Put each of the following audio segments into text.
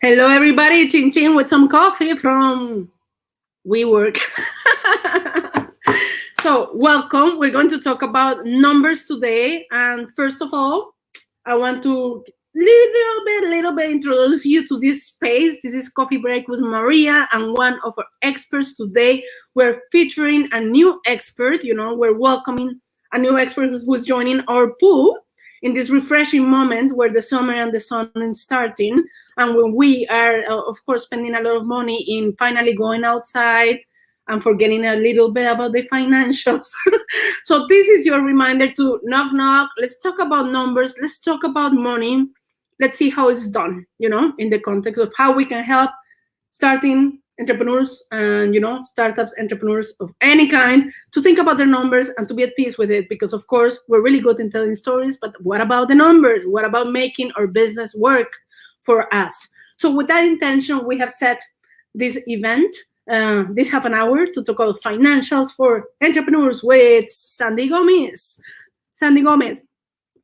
Hello, everybody. Chin chin with some coffee from WeWork. So, welcome. We're going to talk about numbers today. And first of all, I want to little bit introduce you to this space. This is Coffee Break with Maria and one of our experts today. We're featuring a new expert. We're welcoming a new expert who's joining our pool in this refreshing moment where the summer and the sun is starting, and when we are, of course, spending a lot of money in finally going outside and forgetting a little bit about the financials. So this is your reminder to knock knock. Let's talk about numbers. Let's talk about money. Let's see how it's done, in the context of how we can help starting entrepreneurs and startups, entrepreneurs of any kind, to think about their numbers and to be at peace with it, because of course we're really good in telling stories, but what about the numbers? What about making our business work for us? So with that intention, we have set this event, this half an hour, to talk about financials for entrepreneurs with Sandy Gomez. Sandy Gomez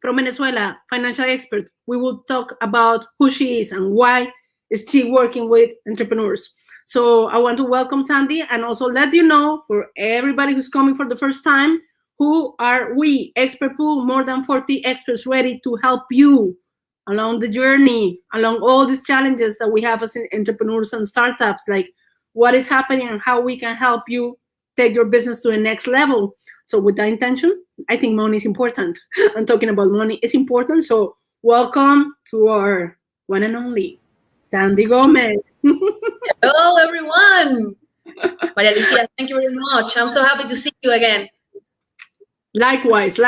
from Venezuela, financial expert. We will talk about who she is and why is she working with entrepreneurs. So I want to welcome Sandy and also let you know, for everybody who's coming for the first time, who are we, Expert Pool, more than 40 experts ready to help you along the journey, along all these challenges that we have as entrepreneurs and startups, like what is happening and how we can help you take your business to the next level. So with that intention, I think money is important. And talking about money is important. So welcome to our one and only Sandy Gomez. Hello, everyone. Maria Lucia, thank you very much. I'm so happy to see you again. Likewise.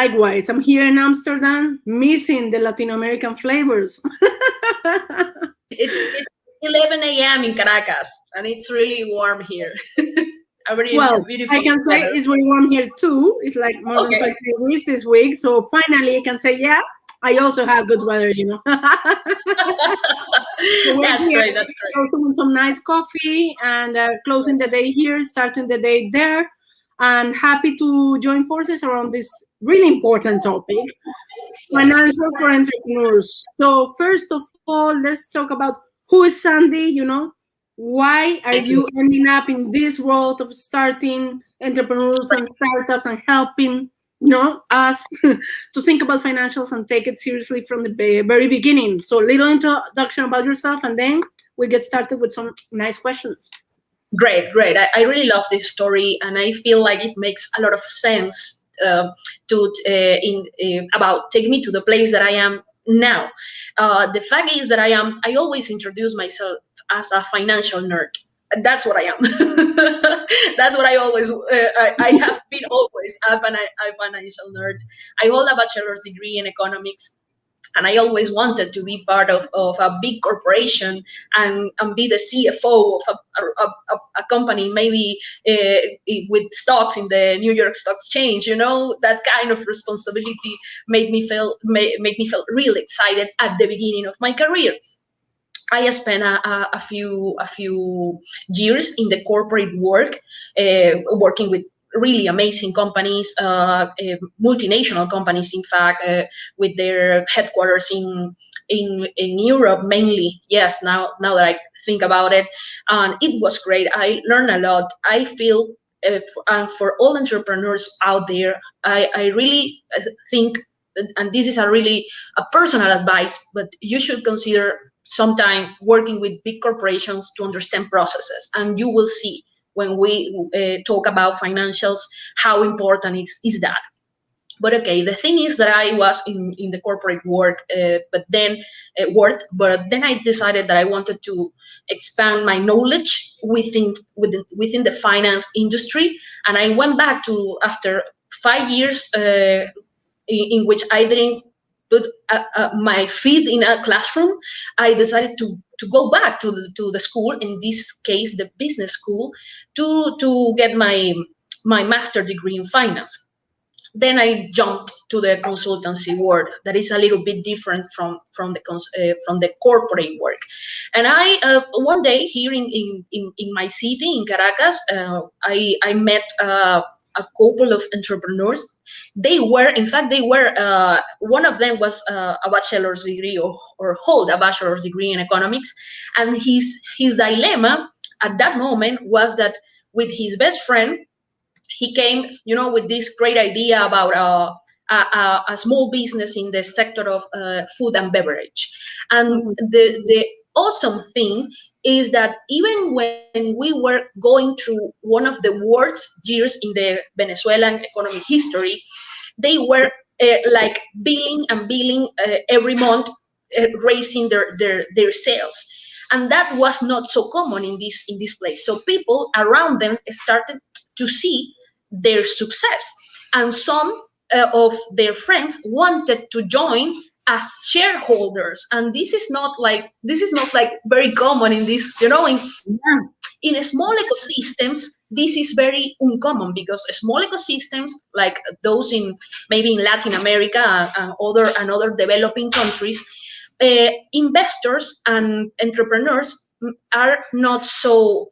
I'm here in Amsterdam, missing the Latin American flavors. It's 11 a.m. in Caracas, and it's really warm here. Well, I can say it's really warm here too. It's like more than 20 degrees this week. So finally, I can say, yeah, I also have good weather, So That's great. Closing some nice coffee and closing the day here, starting the day there, and happy to join forces around this really important topic, financial for entrepreneurs. So first of all, let's talk about who is Sandy, why are you ending up in this world of starting entrepreneurs and startups and helping us to think about financials and take it seriously from the very beginning? So little introduction about yourself, and then we get started with some nice questions. Great. I really love this story, and I feel like it makes a lot of sense about take me to the place that I am now. The fact is that I always introduce myself as a financial nerd. That's what I am. That's what I always. I have been always a financial nerd. I hold a bachelor's degree in economics, and I always wanted to be part of a big corporation and be the CFO of a company, maybe with stocks in the New York Stock Exchange. That kind of responsibility made me feel really excited at the beginning of my career. I spent a few years in the corporate work, working with really amazing companies, multinational companies, in fact, with their headquarters in Europe mainly. Yes, now that I think about it, and it was great. I learned a lot. I feel for all entrepreneurs out there, I really think, and this is a personal advice, but you should consider sometime working with big corporations to understand processes, and you will see when we talk about financials how important is that. But okay, the thing is that I was in the corporate work, but then I decided that I wanted to expand my knowledge within the finance industry, and I went back to, after 5 years in which I didn't put my feet in a classroom, I decided to go back to the school, in this case the business school, to get my master degree in finance. Then I jumped to the consultancy world, that is a little bit different from the corporate work. And I one day here in my city in Caracas, I met a couple of entrepreneurs. They were, in fact, they were, one of them was a bachelor's degree, or hold a bachelor's degree in economics. And his dilemma at that moment was that with his best friend, he came, with this great idea about a small business in the sector of food and beverage. And Mhm. the awesome thing is that even when we were going through one of the worst years in the Venezuelan economic history, they were like billing and billing every month, raising their sales. And that was not so common in this place. So people around them started to see their success, and some of their friends wanted to join as shareholders. And this is not like very common in this, Yeah. in small ecosystems. This is very uncommon, because small ecosystems like those in maybe in Latin America and other developing countries, investors and entrepreneurs are not so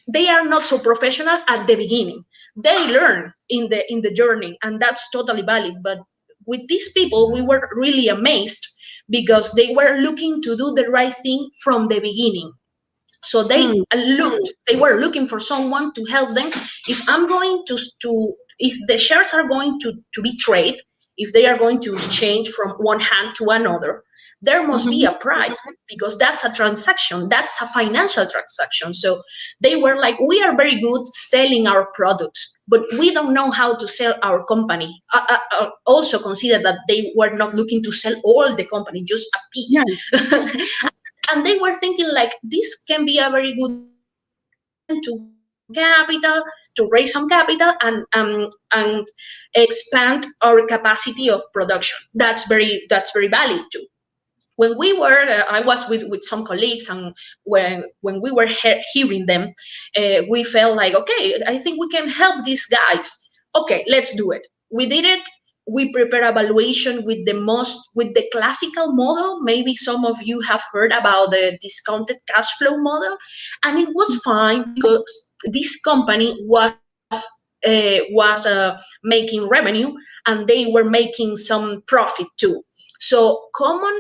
they are not so professional at the beginning. They learn in the journey, and that's totally valid. But with these people, we were really amazed, because they were looking to do the right thing from the beginning. So Mm. they were looking for someone to help them. If I'm going if the shares are going to be traded, if they are going to change from one hand to another, there must be Mhm. a price, because that's a transaction, that's a financial transaction. So they were like, we are very good selling our products, but we don't know how to sell our company. Also consider that they were not looking to sell all the company, just a Yeah. piece. And they were thinking like, this can be a very good way for them to raise some capital, and expand our capacity of production. That's very valid too. When we were I was with some colleagues, and when we were hearing them, we felt like, okay, I think we can help these guys. Okay, let's do it. We did it. We prepare evaluation with the classical model. Maybe some of you have heard about the discounted cash flow model. And it was fine, because this company was making revenue, and they were making some profit too. So common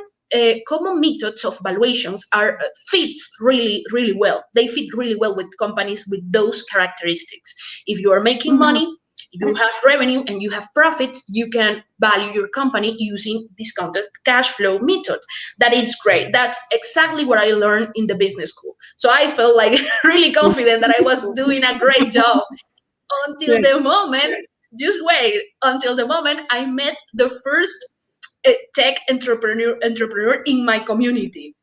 methods of valuations are fits really really well. They fit really well with companies with those characteristics. If you are making Mhm. money, you have revenue, and you have profits, you can value your company using discounted cash flow method. That is great. That's exactly what I learned in the business school. So I felt like really confident that I was doing a great job, until Yeah. the moment, just wait, until the moment I met the first tech entrepreneur in my community.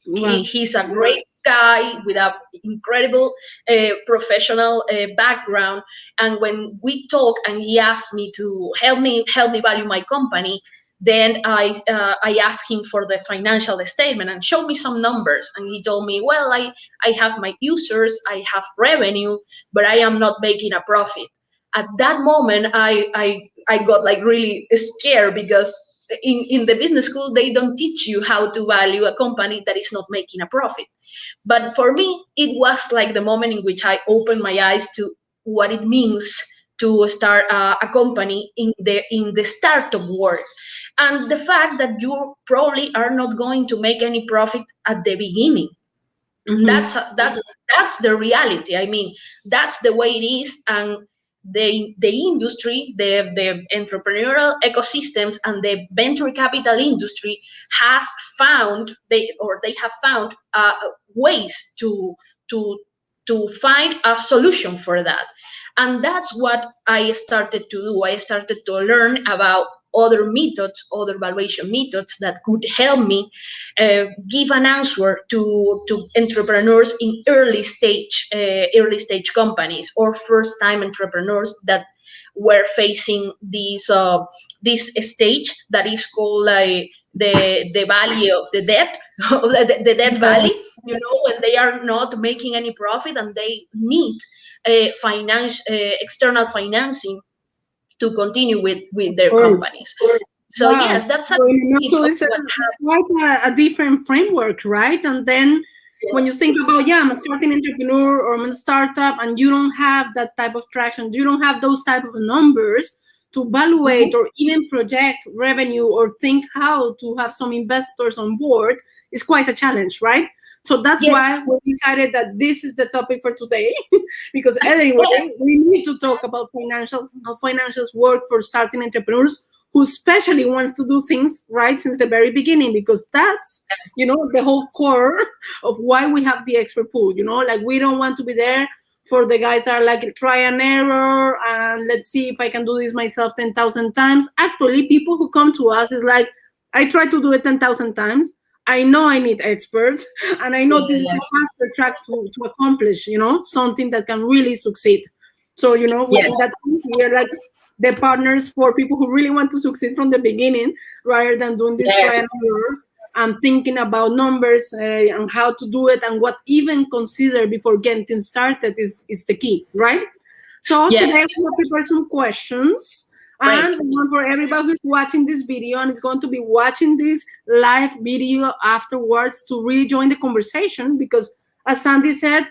Wow. He's a great guy with a incredible professional background. And when we talk, and he asked me to help me value my company, then I asked him for the financial statement and showed me some numbers. And he told me, well, I have my users, I have revenue, but I am not making a profit. At that moment, I got like really scared, because in the business school they don't teach you how to value a company that is not making a profit. But for me, it was like the moment in which I opened my eyes to what it means to start a company in the startup world, and the fact that you probably are not going to make any profit at the beginning. Mhm. That's the reality. I mean, that's the way it is. And the industry, the entrepreneurial ecosystems, and the venture capital industry has found they have found ways to find a solution for that. And that's what I started to do. I started to learn about other valuation methods that could help me give an answer to entrepreneurs in early stage companies, or first time entrepreneurs that were facing this stage that is called like the valley of the debt, the debt Yeah. valley. When they are not making any profit, and they need external financing to continue with Of their course. companies. So Wow. yes, that's a So in bit of actually, it's what it's quite a different framework, right? And then when you think about, yeah, I'm a starting entrepreneur or I'm a startup, and you don't have that type of traction, you don't have those type of numbers to evaluate Mhm. or even project revenue or think how to have some investors on board, is quite a challenge, right? So that's Yes, why we decided that this is the topic for today, because anyway, yes, we need to talk about financials, how financials work for starting entrepreneurs who especially wants to do things right since the very beginning, because that's, the whole core of why we have the expert pool. Like, we don't want to be there for the guys that are like try and error and let's see if I can do this myself 10,000 times. Actually, people who come to us is like, I try to do it 10,000 times. I know I need experts, and I know this is a yes, faster track to accomplish, something that can really succeed. So, in yes, that sense, we are like the partners for people who really want to succeed from the beginning, rather than doing this try yes, and error and thinking about numbers and how to do it and what even consider before getting started is the key, right? So today yes. we have prepared some questions, Great. and one for everybody who's watching this video and is going to be watching this live video afterwards to really join the conversation, because as Sandy said,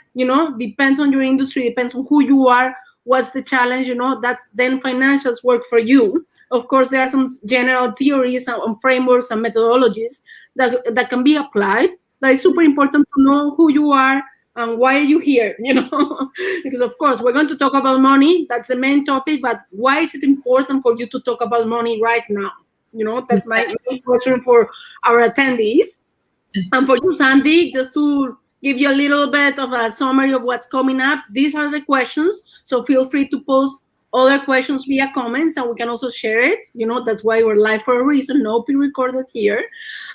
depends on your industry, depends on who you are, what's the challenge, that's then financials work for you. Of course, there are some general theories and frameworks and methodologies that can be applied, but it's super important to know who you are and why are you here, because of course we're going to talk about money, that's the main topic, but why is it important for you to talk about money right now? That's my Yes, main question for our attendees. And for you, Sandy, just to give you a little bit of a summary of what's coming up, these are the questions. So feel free to post other questions via comments, and we can also share it. That's why we're live for a reason, no pre-recorded here.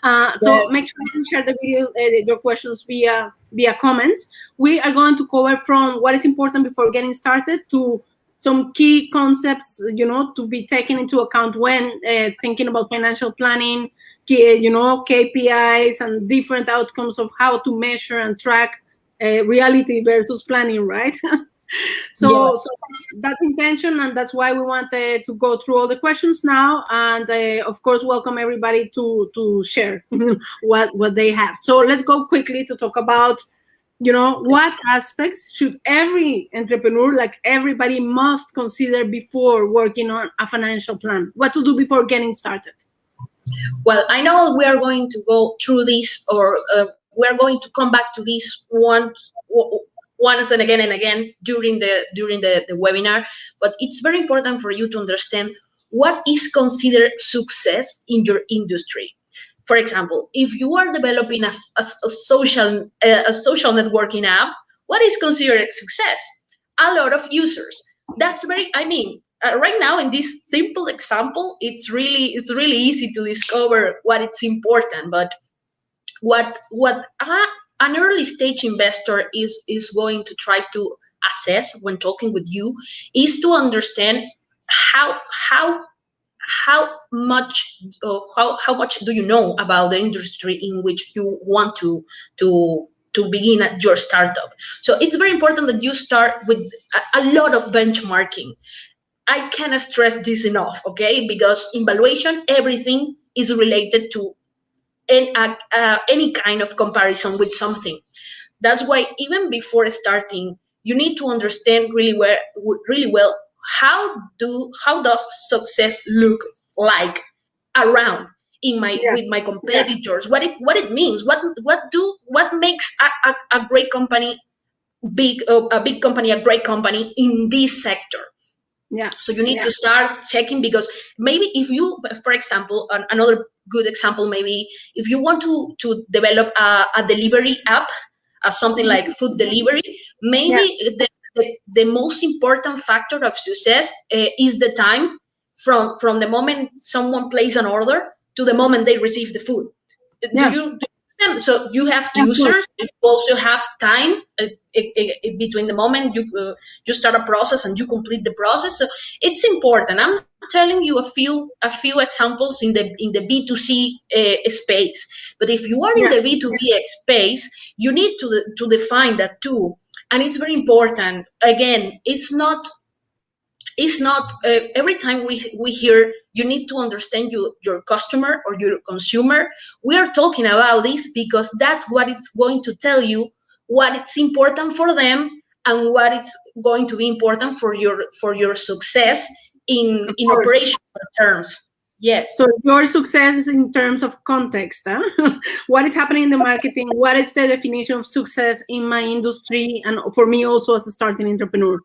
So yes, make sure you share the videos, your questions via comments. We are going to cover from what is important before getting started to some key concepts, to be taken into account when thinking about financial planning, KPIs and different outcomes of how to measure and track reality versus planning, right? So yes. that's intention, and that's why we wanted to go through all the questions now, and of course, welcome everybody to share what they have. So let's go quickly to talk about what aspects should every entrepreneur, like everybody, must consider before working on a financial plan, what to do before getting started. Well, I know we are going to go through this, or we are going to come back to this once and again during the webinar. But it's very important for you to understand what is considered success in your industry. For example, if you are developing a social networking app, what is considered success? A lot of users. That's very. I mean, right now in this simple example, it's really easy to discover what it's important. But an early stage investor is going to try to assess when talking with you is to understand how how how much how much do you know about the industry in which you want to begin at your startup. So it's very important that you start with a lot of benchmarking. I cannot stress this enough, okay? Because in valuation, everything is related to any kind of comparison with something. That's why even before starting, you need to understand really well how does success look like around in my Yeah, with my competitors. What it means. What makes a great company big a big company a great company in this sector. yeah, So you need to start checking, because maybe if you, for example, another good example, maybe if you want to develop a delivery app, something like food delivery, yeah, maybe the most important factor of success is the time from the moment someone places an order to the moment they receive the food. Do yeah, you understand? So you have yeah, of course. users, you also have time between the moment you start a process and you complete the process. So it's important. I'm telling you a few examples in the B2C space. But if you are in Yeah, the B2B space, you need to define that too. And it's very important. Again, it's not It's not every time we hear you need to understand your customer or your consumer. We are talking about this because that's what it's going to tell you what it's important for them and what it's going to be important for your success Of in course. operational terms. Yes. So your success is in terms of context, huh? What is happening in the marketing? What is the definition of success in my industry, and for me also as a starting entrepreneur?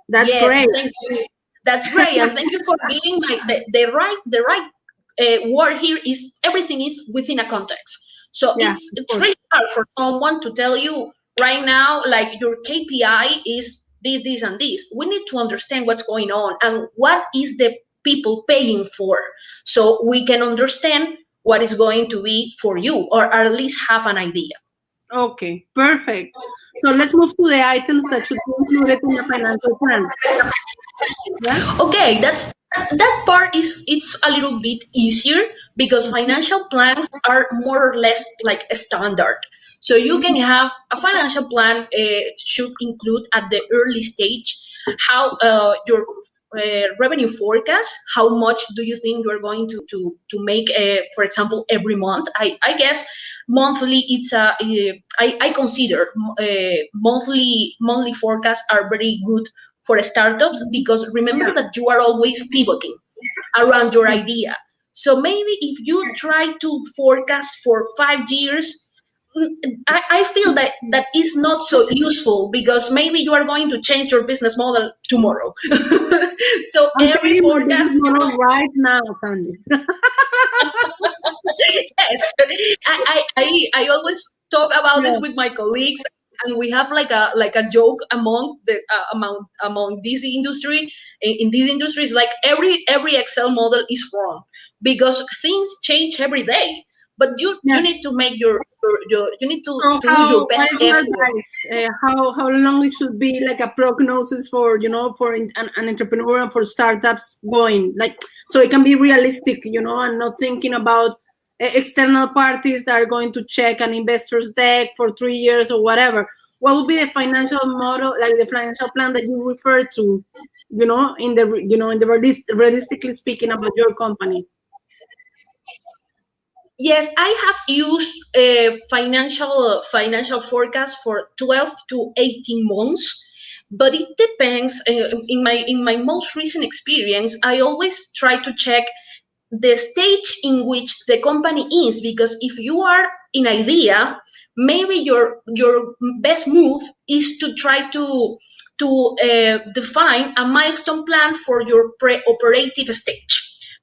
That's Yes, great. thank you. That's great, and thank you for giving my the right word here is everything is within a context. So Yeah, of it's course. really hard for someone to tell you right now like your KPI is this, and this. We need to understand what's going on and what is the people paying for, so we can understand what is going to be for you, or at least have an idea. Okay, perfect. So let's move to the items that should be included in the financial plan. Yeah. Okay, that part is it's a little bit easier because financial plans are more or less like a standard. So you can have a financial plan should include at the early stage how your revenue forecast, how much do you think you're going to make, for example, every month. I guess monthly it's I consider monthly forecasts are very good for startups because remember Yeah. that you are always pivoting around your idea. So maybe if you try to forecast for 5 years, I feel that that is not so useful because maybe you are going to change your business model tomorrow. So I'm every changing my business forecast, model right now, Sandy. yes, I always talk about this Yeah. with my colleagues, and we have like a joke among the among this industry. In this industry, is like every Excel model is wrong because things change every day. But you Yeah. need to make your you need So to do your how what best is your effort. advice? How long it should be like a prognosis for for an entrepreneur and for startups going like so it can be realistic, and not thinking about external parties that are going to check an investor's deck for 3 years or whatever. What would be the financial model, like the financial plan that you refer to, in the realistically speaking about your company? Yes, I have used financial forecast for 12 to 18 months, but it depends. In my most recent experience, I always try to check the stage in which the company is, because if you are in idea, maybe your best move is to try to define a milestone plan for your pre-operative stage,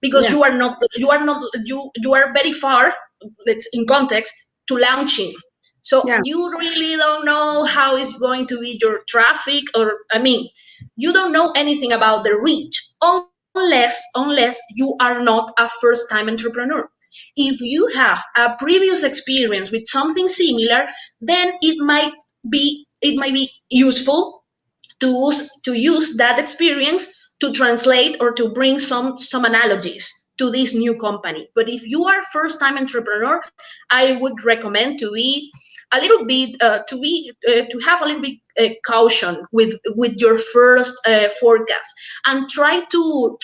because Yeah, you are very far, let's in context, to launching. So yeah, you really don't know how is going to be your traffic, or I mean, you don't know anything about the reach unless you are not a first time entrepreneur. If you have a previous experience with something similar, then it might be useful to use that experience to translate or to bring some analogies to this new company. But if you are first time entrepreneur, I would recommend to be a little bit to have a little bit caution with your first forecast, and try to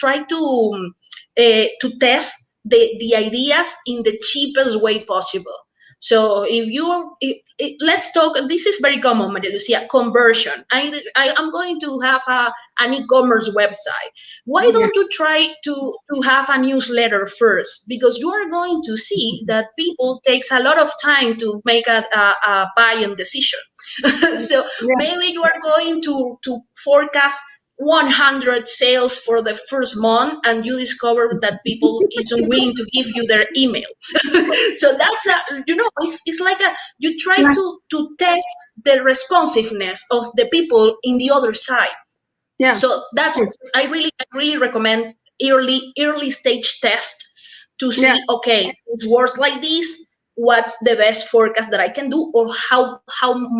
test the ideas in the cheapest way possible. So if you let's talk. This is very common, Maria Lucia. Conversion. I am going to have an e-commerce website. Why yeah, don't you try to have a newsletter first? Because you are going to see that people takes a lot of time to make a buying decision. So yeah, maybe you are going to forecast 100 sales for the first month, and you discover that people isn't willing to give you their email. So that's it's like a you try yeah, to test the responsiveness of the people in the other side. yeah. So that's I really recommend early stage test to Yeah, see, okay, it works like this, what's the best forecast that I can do, or how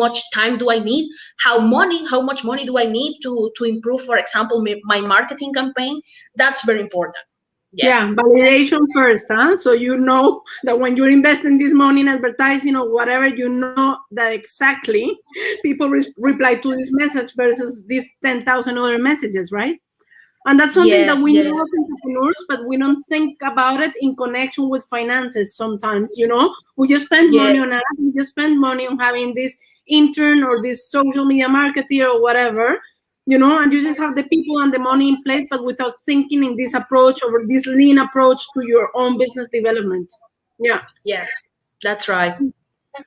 much time do I need, how much money do I need to improve, for example, my marketing campaign. That's very important. Yes. yeah. Validation first, huh? So you know that when you're investing this money in advertising or whatever, you know that exactly people reply to this message versus these 10,000 other messages, right? And that's something that Yes, we know yes, as entrepreneurs, but we don't think about it in connection with finances sometimes, We just spend money yes, on ads, we just spend money on having this intern or this social media marketer or whatever, and you just have the people and the money in place, but without thinking in this approach or this lean approach to your own business development. Yeah. yes. That's right.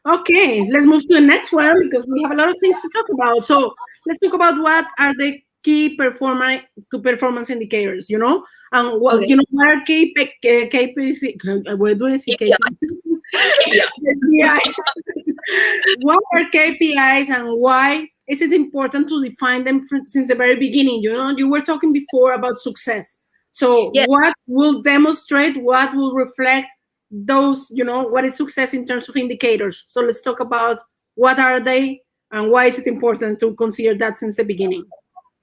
Okay, let's move to the next one because we have a lot of things to talk about. So let's talk about what are the key performance indicators, and Okay. what are KPIs? Where do I see KPI, KPIs? KPI. KPIs. What are KPIs and why is it important to define them since the very beginning? You were talking before about success. So Yes, what will demonstrate, what will reflect those, what is success in terms of indicators? So let's talk about what are they and why is it important to consider that since the beginning?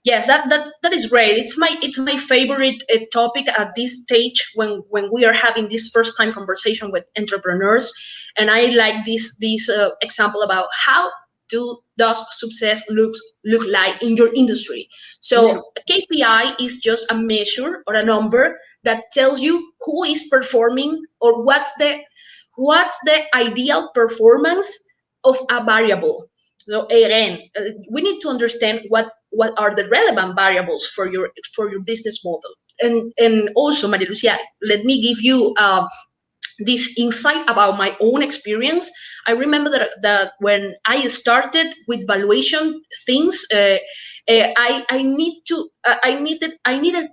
yes, that is great. It's my favorite topic at this stage when we are having this first time conversation with entrepreneurs, and I like this example about how does success look like in your industry. Yeah. So a KPI is just a measure or a number that tells you who is performing or what's the ideal performance of a variable. So again, we need to understand what are the relevant variables for your business model. And also, Maria Lucia, let me give you this insight about my own experience. I remember that when I started with valuation things, I needed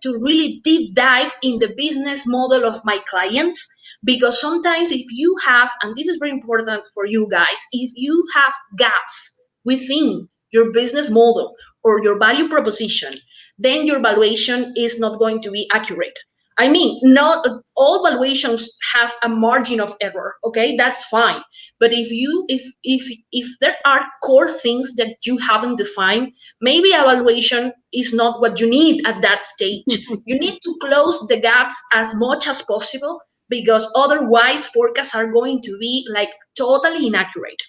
to really deep dive in the business model of my clients, because sometimes if you have, and this is very important for you guys, if you have gaps within your business model or your value proposition, then your valuation is not going to be accurate. I mean, not all valuations have a margin of error. Okay, that's fine. But if there are core things that you haven't defined, maybe evaluation is not what you need at that stage. You need to close the gaps as much as possible, because otherwise forecasts are going to be like totally inaccurate.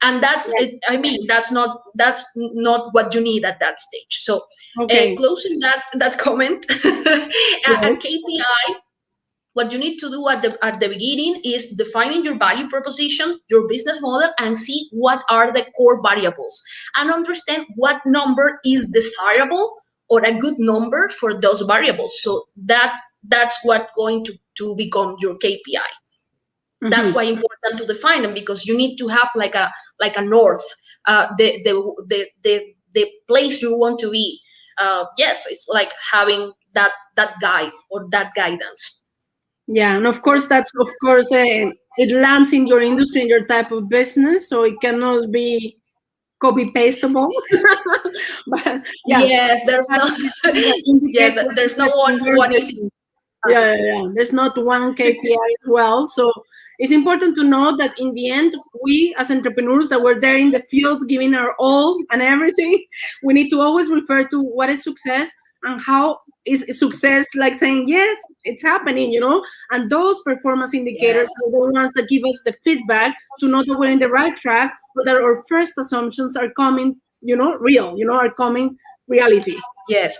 And that's it. I mean, that's not what you need at that stage. So Okay. closing that comment, a Yes. KPI, what you need to do at the beginning is defining your value proposition, your business model, and see what are the core variables, and understand what number is desirable or a good number for those variables. So that's what going to become your KPI. That's Hmm. why important to define them, because you need to have like a north, the place you want to be. Yes, it's like having that guide or that guidance. Yeah, and of course, it lands in your industry, in your type of business, so it cannot be copy pastable. But yeah, Yes, it there's has no to be something that yes, indicates what there's no success one in your one easy business. Yeah, answer. yeah, yeah. There's not one KPI as well. So it's important to know that in the end, we as entrepreneurs that we're there in the field giving our all and everything, we need to always refer to what is success and how is success like saying, yes, it's happening, And those performance indicators Yes, are the ones that give us the feedback to know that we're in the right track, but that our first assumptions are coming, real, are coming reality. yes.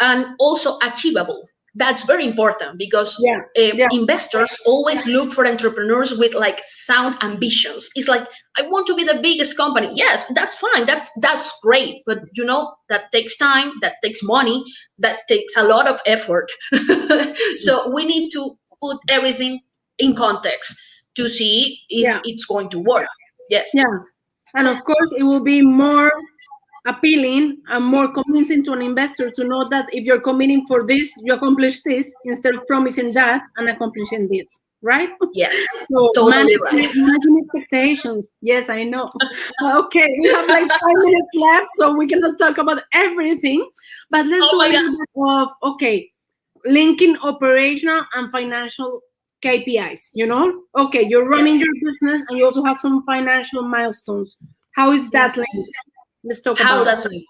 And also achievable. That's very important, because Yeah, yeah. investors always look for entrepreneurs with like sound ambitions. It's like, I want to be the biggest company. Yes, that's fine. That's great. But that takes time, that takes money, that takes a lot of effort. So we need to put everything in context to see if Yeah, it's going to work. Yes. yeah. And of course, it will be more appealing and more convincing to an investor to know that if you're committing for this, you accomplish this instead of promising that and accomplishing this, right? Yes. So Totally right. managing expectations. Yes, I know. Okay, we have like 5 minutes left, so we cannot talk about everything. But let's Oh do a my God. little bit of linking operational and financial KPIs. Okay, you're Yes. running your business and you also have some financial milestones. How is that Yes. linked? Let's talk How about it. does it?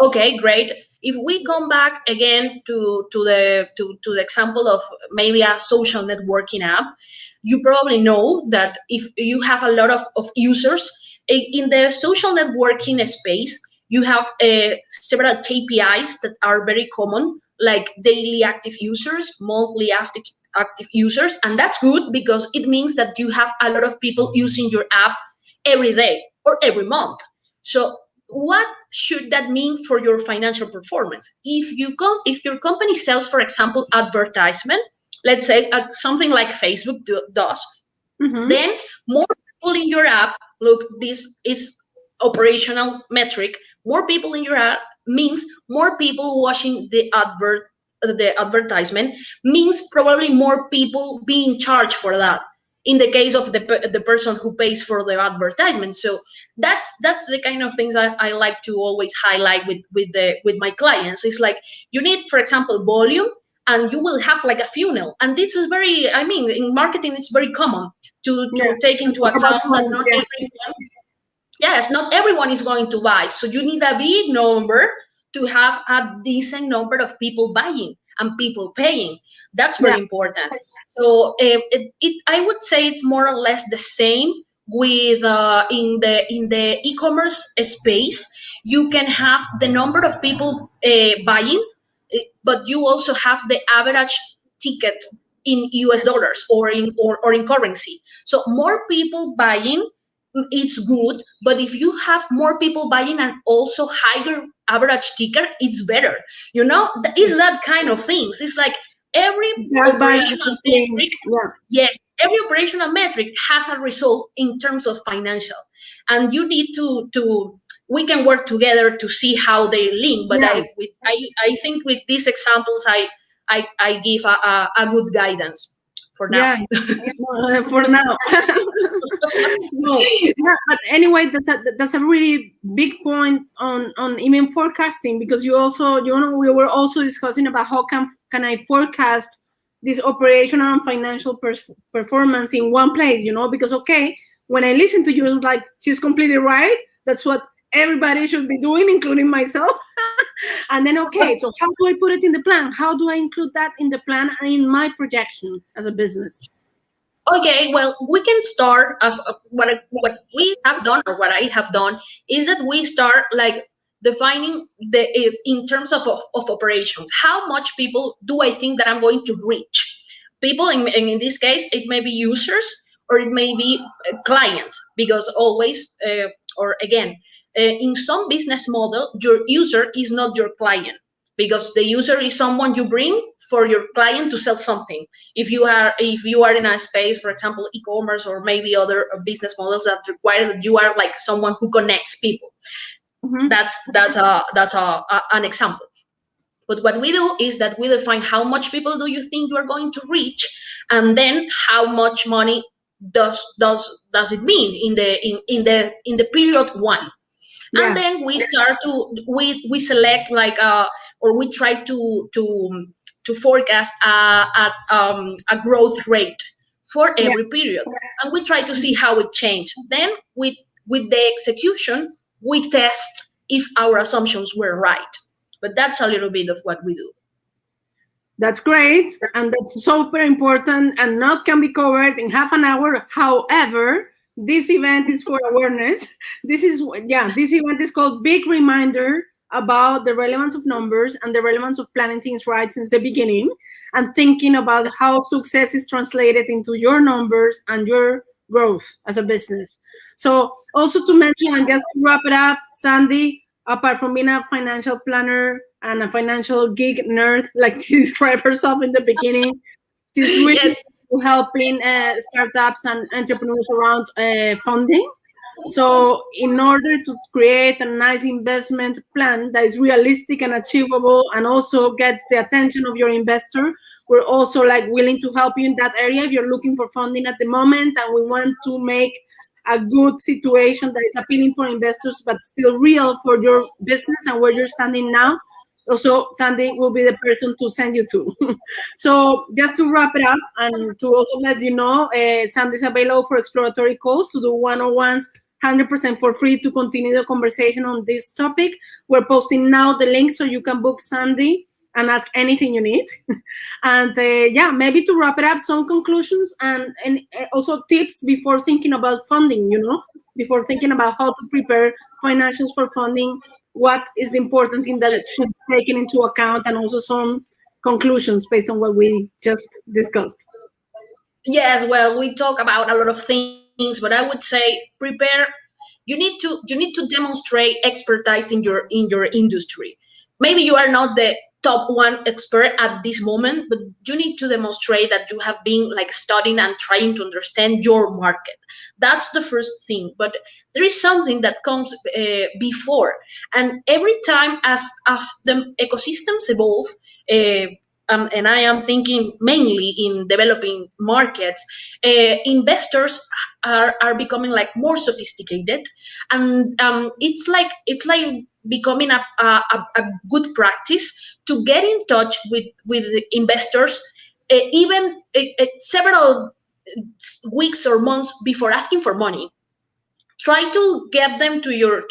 Okay, great. If we come back again to the example of maybe a social networking app, you probably know that if you have a lot of users in the social networking space, You have several KPIs that are very common, like daily active users, monthly active users, and that's good because it means that you have a lot of people using your app every day or every month. So what should that mean for your financial performance? If your company sells, for example, advertisement, let's say something like Facebook does, Mm-hmm. then more people in your app, look, this is operational metric. More people in your app means more people watching the advertisement, means probably more people being charged for that in the case of the person who pays for the advertisement. So that's the kind of things I like to always highlight with my clients. It's like you need, for example, volume, and you will have like a funnel. And this is very, I mean, in marketing it's very common Yeah. to take To into talk about account that funds, not yeah. everyone, yes, not everyone is going to buy. So you need a big number to have a decent number of people buying and people paying. That's Yeah. very important. So I would say it's more or less the same with in the e-commerce space. You can have the number of people buying, but you also have the average ticket in US dollars or in currency. So more people buying, it's good, but if you have more people buying and also higher average ticket, it's better. It's that kind of things. It's like every That balance operational is being, metric, yeah. yes, every operational metric has a result in terms of financial, and you need to we can work together to see how they link. But Yeah. I think with these examples, I give a good guidance for now. Yeah. For now. No, yeah, but anyway, that's a really big point on even forecasting, because we were also discussing about how can I forecast this operational and financial performance in one place, because okay, when I listen to you, it's like she's completely right. That's what everybody should be doing, including myself. And then okay, so how do I put it in the plan? How do I include that in the plan and in my projection as a business? Okay, well, we can start as what we have done, or what I have done is that we start like defining in terms of operations. How much people do I think that I'm going to reach? People in this case, it may be users or it may be clients, because always or again, in some business model, your user is not your client, because the user is someone you bring for your client to sell something. If you are in a space, for example, e-commerce or maybe other business models that require that you are like someone who connects people, Mhm. that's an example. But what we do is that we define how much people do you think you are going to reach, and then how much money does it mean in the period one. And Yeah. then we start to we select like or we try to forecast a growth rate for Yeah. every period, and we try to see how it changed. Then with the execution, we test if our assumptions were right. But that's a little bit of what we do. That's great, and that's super important, and not can be covered in half an hour. However, this event is for awareness. This event is called Big Reminder about the relevance of numbers and the relevance of planning things right since the beginning, and thinking about how success is translated into your numbers and your growth as a business. So, also to mention, and just to wrap it up, Sandy, apart from being a financial planner and a financial geek nerd, like she described herself in the beginning, she's really Yes. helping startups and entrepreneurs around funding. So, in order to create a nice investment plan that is realistic and achievable and also gets the attention of your investor, we're also like willing to help you in that area if you're looking for funding at the moment and we want to make a good situation that is appealing for investors but still real for your business and where you're standing now. Also, Sandy will be the person to send you to. So just to wrap it up and to also let you know, Sandy is available for exploratory calls to do one-on-ones 100% for free to continue the conversation on this topic. We're posting now the link so you can book Sandy and ask anything you need. And yeah, maybe to wrap it up, some conclusions and also tips before thinking about funding, before thinking about how to prepare financials for funding, what is the important thing that it should be taken into account, and also some conclusions based on what we just discussed. Yes, well, we talk about a lot of things, but I would say prepare. You need to demonstrate expertise in your industry. Maybe you are not the top one expert at this moment, but you need to demonstrate that you have been like studying and trying to understand your market. That's the first thing. But there is something that comes before, and every time as the ecosystems evolve. And I am thinking mainly in developing markets, investors are becoming like more sophisticated, and it's like becoming a good practice to get in touch with investors, even several weeks or months before asking for money. Try to get them to your,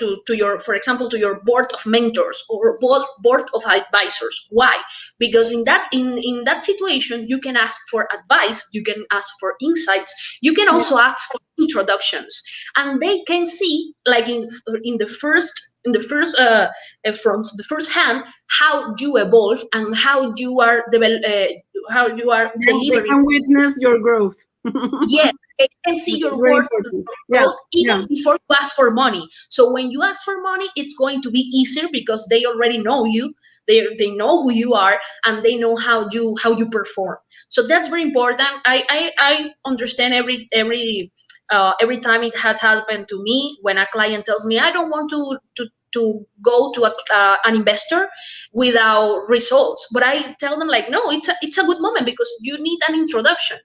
for example, to your board of mentors or board of advisors. Why? Because in that situation you can ask for advice, you can ask for insights, you can Yeah, also ask for introductions, and they can see like in the first from the first hand how you evolve and how you are yeah, they delivering. can witness your growth. Yes, they can see Which is your very work, important. your Yeah, growth, even yeah, before you ask for money. So when you ask for money, it's going to be easier because they already know you. They know who you are, and they know how you perform. So that's very important. I understand every time it has happened to me when a client tells me I don't want to go to an investor without results, but I tell them like, no, it's a good moment because you need an introduction.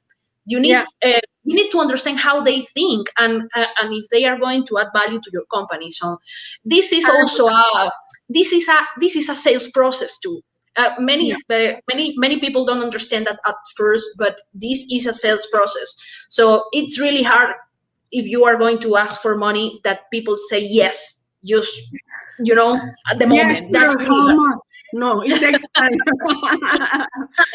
You yeah, need you need to understand how they think, and if they are going to add value to your company. So this is also a this is a sales process too. yeah. Many people don't understand that at first, but this is a sales process. So it's really hard if you are going to ask for money that people say yes, just at the Yeah, moment. That's sure. really How hard. much? No, it takes time.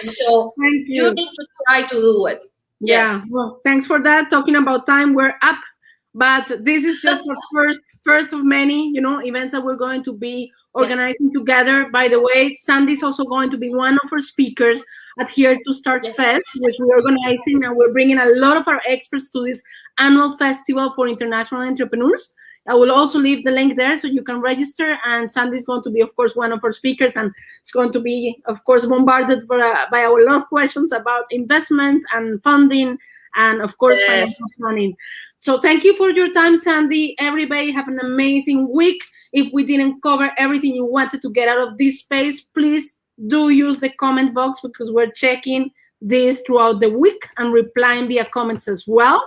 So Thank you you. need to try to do it. Yeah, Yes. well, thanks for that. Talking about time, we're up, but this is just the first of many, events that we're going to be Yes. organizing together. By the way, Sandy's also going to be one of our speakers at Here to Start Yes. Fest, which we're organizing, and we're bringing a lot of our experts to this annual festival for international entrepreneurs. I will also leave the link there so you can register. And Sandy's going to be, of course, one of our speakers, and it's going to be, of course, bombarded by our lot of questions about investments and funding, and of course, financial Yes. planning. So thank you for your time, Sandy. Everybody have an amazing week. If we didn't cover everything you wanted to get out of this space, please do use the comment box because we're checking this throughout the week and replying via comments as well.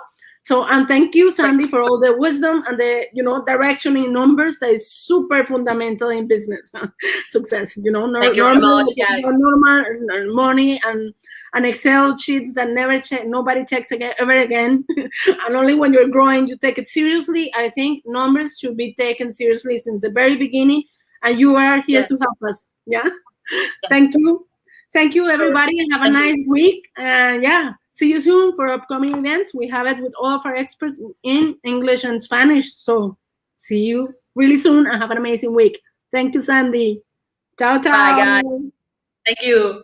So, and thank you, Great. Sandy, for all the wisdom and the, direction in numbers that is super fundamental in business success. Thank you very Normally much, guys. normal money and Excel sheets that never check, nobody checks again, ever again. And only when you're growing, you take it seriously. I think numbers should be taken seriously since the very beginning. And you are here Yes. to help us. Yeah. Yes. Thank you. Thank you, Sure. everybody, and have a Thank you. nice week. And yeah, see you soon for upcoming events. We have it with all of our experts in English and Spanish. So see you really soon and have an amazing week. Thank you, Sandy. Ciao, Bye, guys. ciao. Thank you.